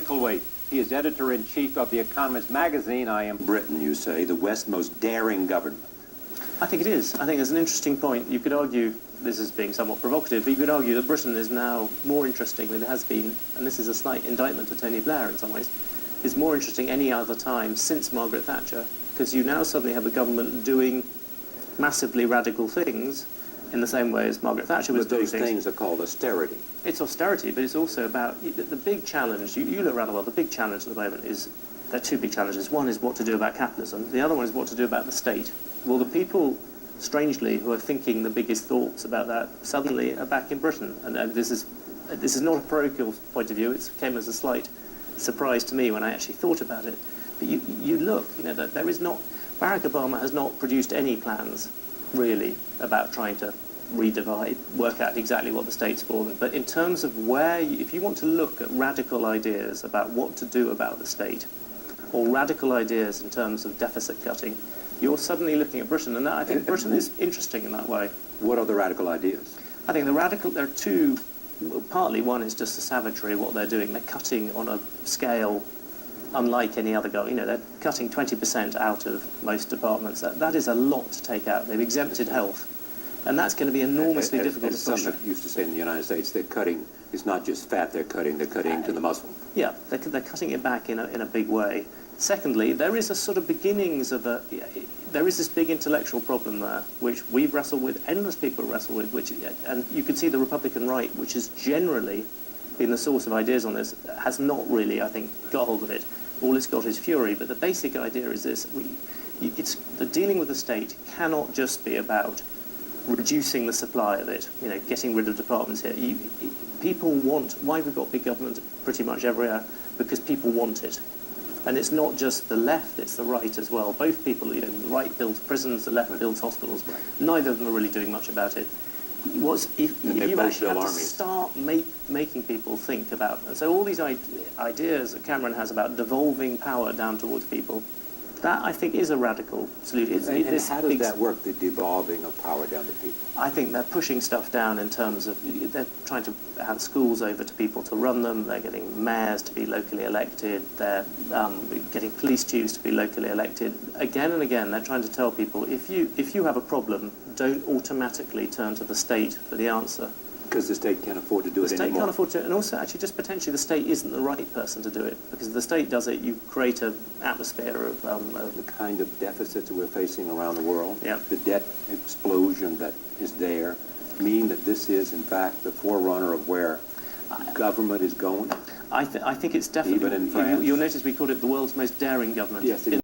Micklethwait. He is editor-in-chief of The Economist magazine. I am Britain, you say, the West's most daring government. I think it is. I think there's an interesting point. You could argue, this is being somewhat provocative, but you could argue that Britain is now more interesting than it has been, and this is a slight indictment to Tony Blair in some ways, is more interesting any other time since Margaret Thatcher, because you now suddenly have a government doing massively radical things in the same way as Margaret Thatcher was doing things. But those things are called austerity. It's austerity, but it's also about the big challenge. You look around the world, the big challenge at the moment is, there are two big challenges. One is what to do about capitalism. The other one is what to do about the state. Well, the people, strangely, who are thinking the biggest thoughts about that suddenly are back in Britain. And this is not a parochial point of view. It came as a slight surprise to me when I actually thought about it. But you look, that there is not, Barack Obama has not produced any plans, really, about trying to redivide, work out exactly what the state's for. But in terms of if you want to look at radical ideas about what to do about the state, or radical ideas in terms of deficit cutting, you're suddenly looking at Britain, and I think Britain is interesting in that way. What are the radical ideas? I think there are two. Partly one is just the savagery of what they're doing. They're cutting on a scale unlike any other government. They're cutting 20% out of most departments. That is a lot to take out. They've exempted health, and that's going to be enormously difficult to push. Some used to say in the United States, they're cutting. It's not just fat they're cutting to the muscle. Yeah, they're cutting it back in a big way. Secondly, there is a sort of beginnings of there is this big intellectual problem there, which we've wrestled with, endless people wrestle with, and you can see the Republican right, which has generally been the source of ideas on this, has not really, I think, got hold of it. All it's got is fury, but the basic idea is this: the dealing with the state cannot just be about reducing the supply of it, getting rid of departments here. People want, why we've got big government pretty much everywhere, because people want it. And it's not just the left, it's the right as well. Both people, the right builds prisons, the left builds hospitals. Neither of them are really doing much about it. If you actually have to start making people think about, and so all these ideas that Cameron has about devolving power down towards people, that I think is a radical solution. And how does that work, the devolving of power down to people? I think they're pushing stuff down in terms of, they're trying to hand schools over to people to run them, they're getting mayors to be locally elected, they're getting police chiefs to be locally elected. Again and again, they're trying to tell people, if you have a problem, don't automatically turn to the state for the answer. Because the state can't afford to do it anymore. The state can't afford to, and also actually just potentially the state isn't the right person to do it, because if the state does it, you create an atmosphere of the kind of deficits that we're facing around the world, yeah. The debt explosion that is there, mean that this is in fact the forerunner of where government is going. I think it's definitely. Even in France. You'll notice we called it the world's most daring government. Yes.